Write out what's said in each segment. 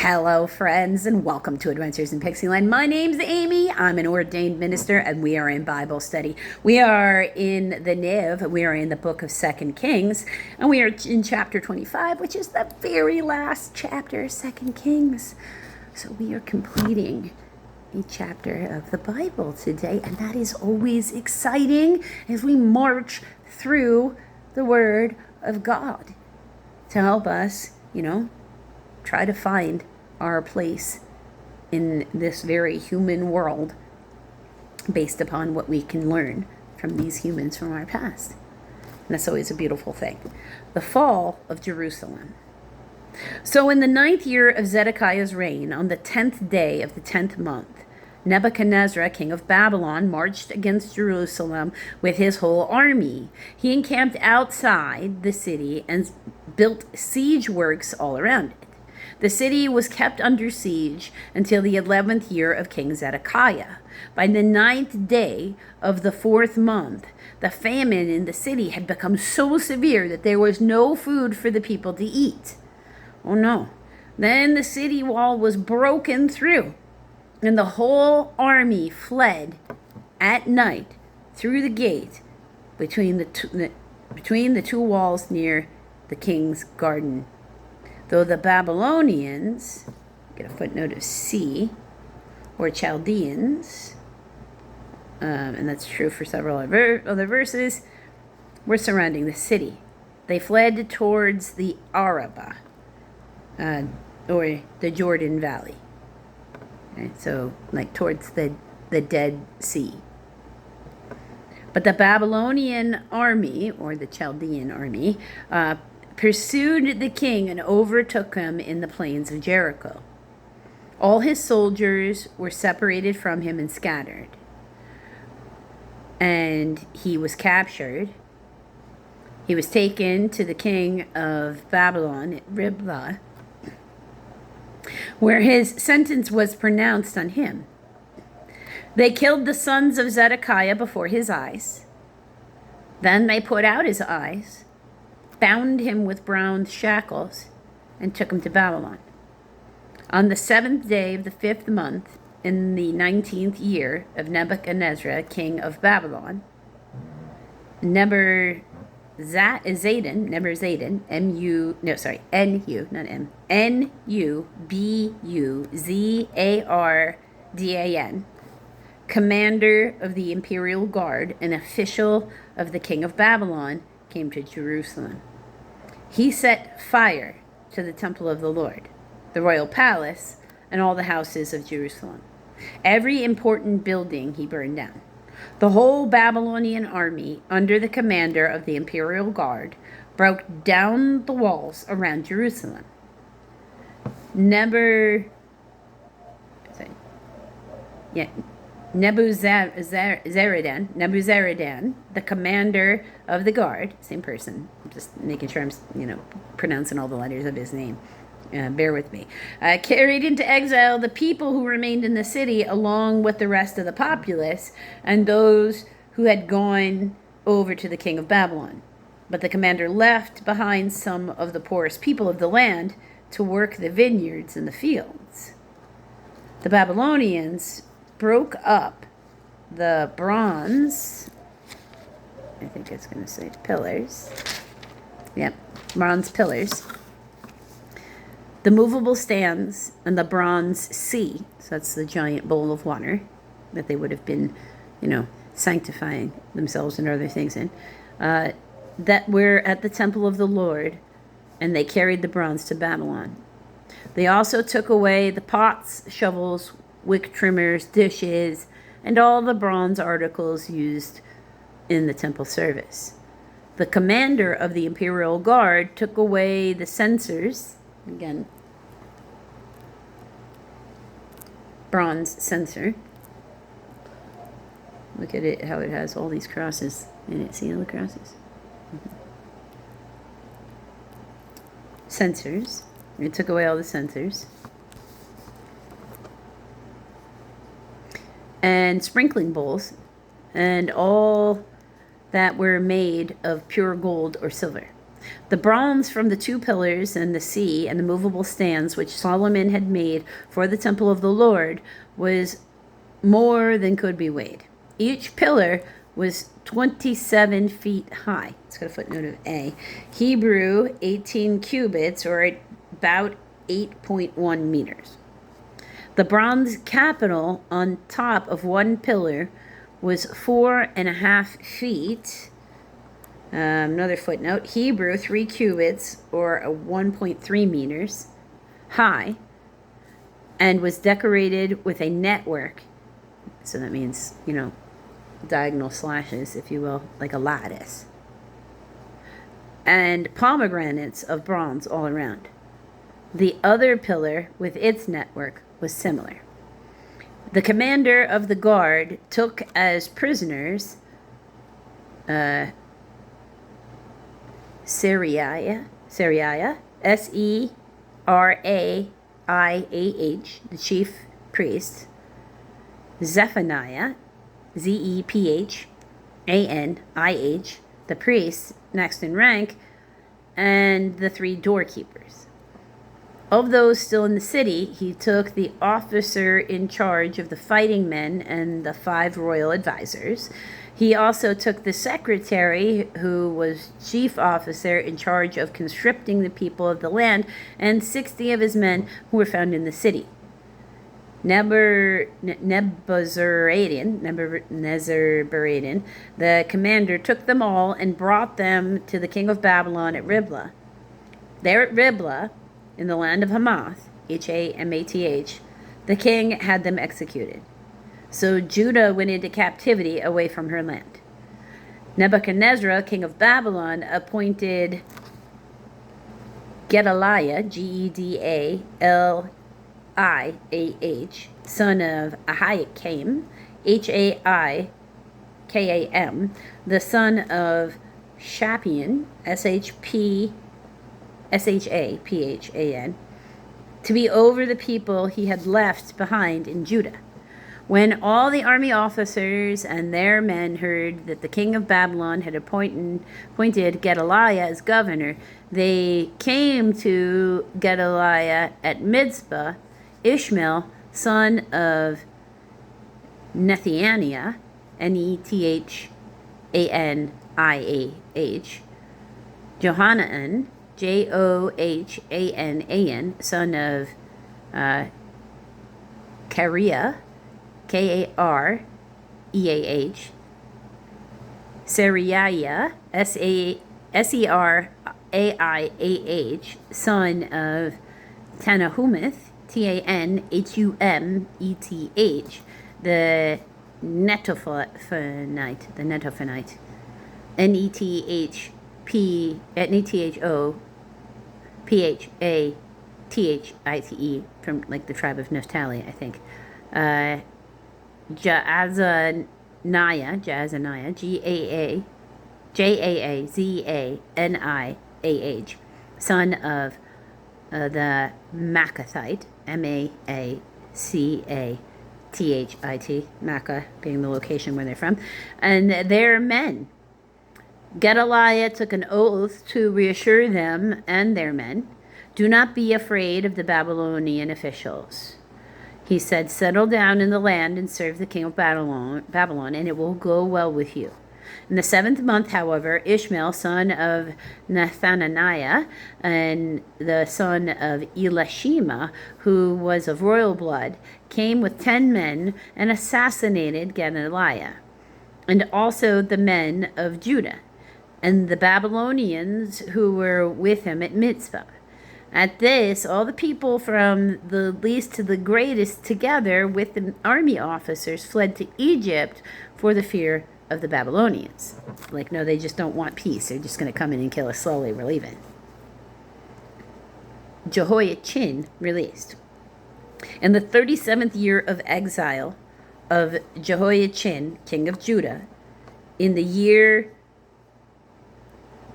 Hello, friends, and welcome to Adventures in Pixieland. My name's Amy. I'm an ordained minister, and we are in Bible study. We are in the NIV. We are in the book of 2 Kings, and we are in chapter 25, which is the very last chapter, 2 Kings. So we are completing a chapter of the Bible today, and that is always exciting as we march through the Word of God to help us, try to find our place in this very human world based upon what we can learn from these humans from our past. And that's always a beautiful thing. The fall of Jerusalem. So in the 9th year of Zedekiah's reign, on the 10th day of the 10th month, Nebuchadnezzar, king of Babylon, marched against Jerusalem with his whole army. He encamped outside the city and built siege works all around it. The city was kept under siege until the 11th year of King Zedekiah. By the 9th day of the 4th month, the famine in the city had become so severe that there was no food for the people to eat. Oh no. Then the city wall was broken through, and the whole army fled at night through the gate between the two walls near the king's garden. Though the Babylonians, get a footnote of C, or Chaldeans, and that's true for several other verses, were surrounding the city. They fled towards the Arabah, or the Jordan Valley. Right? So, towards the Dead Sea. But the Babylonian army, or the Chaldean army, pursued the king and overtook him in the plains of Jericho. All his soldiers were separated from him and scattered. And he was captured. He was taken to the king of Babylon at Riblah, where his sentence was pronounced on him. They killed the sons of Zedekiah before his eyes. Then they put out his eyes, bound him with bronze shackles, and took him to Babylon. On the 7th day of the 5th month, in the 19th year of Nebuchadnezzar, king of Babylon, Nebuzadan, N-U-B-U-Z-A-R-D-A-N, commander of the imperial guard, an official of the king of Babylon, came to Jerusalem. He set fire to the temple of the Lord, the royal palace, and all the houses of Jerusalem. Every important building he burned down. The whole Babylonian army, under the commander of the imperial guard, broke down the walls around Jerusalem. Nebuzaradan, the commander of the guard, same person, I'm just making sure I'm, pronouncing all the letters of his name. Bear with me. Carried into exile the people who remained in the city along with the rest of the populace and those who had gone over to the king of Babylon. But the commander left behind some of the poorest people of the land to work the vineyards and the fields. The Babylonians broke up the bronze, I think it's going to say pillars. Yep, bronze pillars. The movable stands and the bronze sea, so that's the giant bowl of water that they would have been, sanctifying themselves and other things in, that were at the temple of the Lord, and they carried the bronze to Babylon. They also took away the pots, shovels, wick trimmers, dishes, and all the bronze articles used in the temple service. The commander of the imperial guard took away the censers, again, bronze censer. Look at it, how it has all these crosses in it. See all the crosses? Censers. It took away all the censers. And sprinkling bowls, and all that were made of pure gold or silver. The bronze from the 2 pillars and the sea and the movable stands which Solomon had made for the temple of the Lord was more than could be weighed. Each pillar was 27 feet high. It's got a footnote of A. Hebrew 18 cubits, or about 8.1 meters. The bronze capital on top of one pillar was 4.5 feet. Another footnote, Hebrew 3 cubits, or 1.3 meters high, and was decorated with a network. So that means, diagonal slashes, if you will, like a lattice. And pomegranates of bronze all around. The other pillar with its network was similar. The commander of the guard took as prisoners Seraiah, Seraiah, the chief priest, Zephaniah, Zephanih, the priest next in rank, and the 3 doorkeepers. Of those still in the city, he took the officer in charge of the fighting men and the 5 royal advisors. He also took the secretary, who was chief officer in charge of conscripting the people of the land, and 60 of his men who were found in the city. Nebuchadnezzar, the commander, took them all and brought them to the king of Babylon at Riblah. There at Riblah, in the land of Hamath, Hamath, the king had them executed. So Judah went into captivity away from her land. Nebuchadnezzar, king of Babylon, appointed Gedaliah, Gedaliah, son of Jehoiachin, Haikam, the son of Shaphan, Shaphan, to be over the people he had left behind in Judah. When all the army officers and their men heard that the king of Babylon had appointed Gedaliah as governor, they came to Gedaliah at Mizpah. Ishmael, son of Nethaniah, Nethaniah, Johanan, Johanan, son of Kareah, Kareah, Seraiah, Seraiah, son of Tanahumeth, Tanhumeth, the Netophathite, Netophathite, from like the tribe of Naphtali, I think. Jaazaniah, Jaazaniah, son of the Machathite, Macathite, Makkah being the location where they're from, and their men. Gedaliah took an oath to reassure them and their men, "Do not be afraid of the Babylonian officials." He said, "Settle down in the land and serve the king of Babylon, and it will go well with you." In the 7th month, however, Ishmael, son of Nethaniah, and the son of Elishama, who was of royal blood, came with 10 men and assassinated Gedaliah, and also the men of Judah, and the Babylonians who were with him at Mizpah. At this, all the people from the least to the greatest, together with the army officers, fled to Egypt for the fear of the Babylonians. Like, no, they just don't want peace. They're just going to come in and kill us slowly. We're leaving. Jehoiachin released. In the 37th year of exile of Jehoiachin, king of Judah, in the year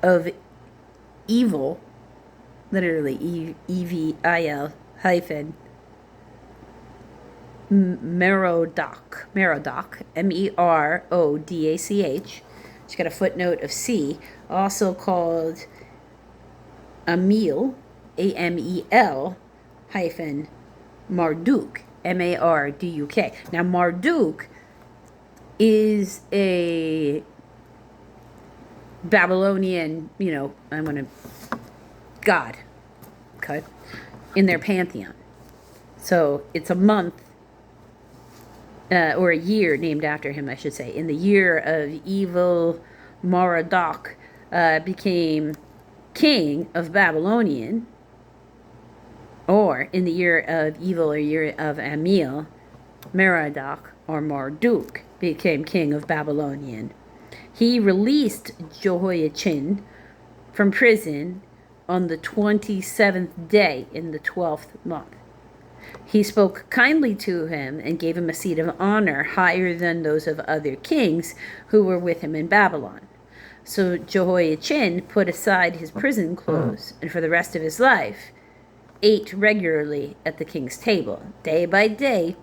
of evil, literally EVIL hyphen Merodach, MERODACH. She's got a footnote of C, also called Amel, Amel, hyphen Marduk, Marduk. Now, Marduk is a Babylonian, god, okay, in their pantheon. So it's a month, or a year named after him, I should say. In the year of evil, Marduk became king of Babylonian, or in the year of evil or year of Amel, Merodach or Marduk became king of Babylonian. He released Jehoiachin from prison on the 27th day in the 12th month. He spoke kindly to him and gave him a seat of honor higher than those of other kings who were with him in Babylon. So Jehoiachin put aside his prison clothes and for the rest of his life ate regularly at the king's table. Day by day,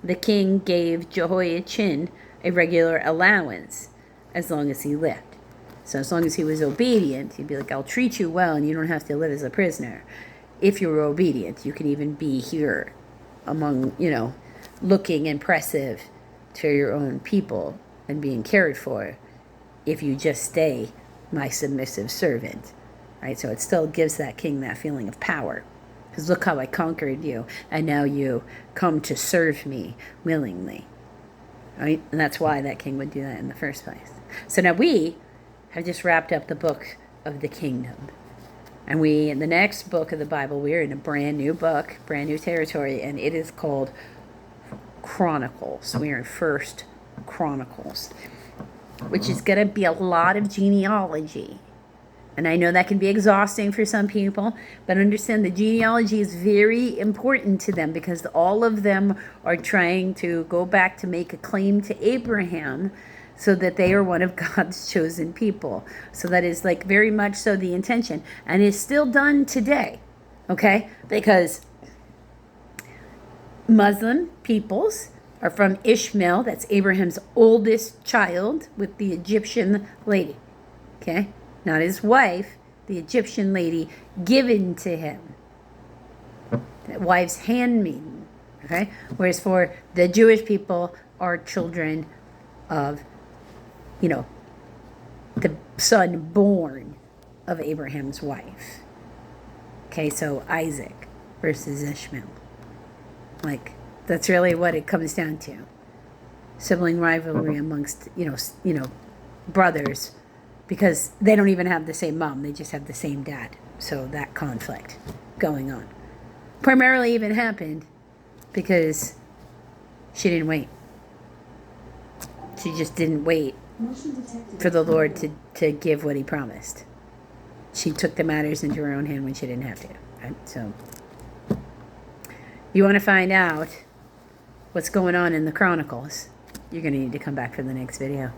the king gave Jehoiachin a regular allowance as long as he lived. So as long as he was obedient, he'd be like, I'll treat you well and you don't have to live as a prisoner. If you were obedient, you can even be here among, looking impressive to your own people and being cared for if you just stay my submissive servant, right? So it still gives that king that feeling of power. Because look how I conquered you, and now you come to serve me willingly, right? And that's why that king would do that in the first place. So now we have just wrapped up the book of the kingdom. And in the next book of the Bible, we're in a brand new book, brand new territory, and it is called Chronicles. We are in First Chronicles, which is going to be a lot of genealogy. And I know that can be exhausting for some people, but understand the genealogy is very important to them because all of them are trying to go back to make a claim to Abraham so that they are one of God's chosen people. So that is very much so the intention, and is still done today, okay? Because Muslim peoples are from Ishmael, that's Abraham's oldest child, with the Egyptian lady, okay? Not his wife, the Egyptian lady given to him, that wife's handmaiden, okay? Whereas for the Jewish people are children of the son born of Abraham's wife. Okay, so Isaac versus Ishmael. That's really what it comes down to. Sibling rivalry amongst, brothers, because they don't even have the same mom, they just have the same dad. So that conflict going on. Primarily even happened because she didn't wait. She just didn't wait for the Lord to give what he promised. She took the matters into her own hand when she didn't have to. Right? So you want to find out what's going on in the Chronicles, you're going to need to come back for the next video.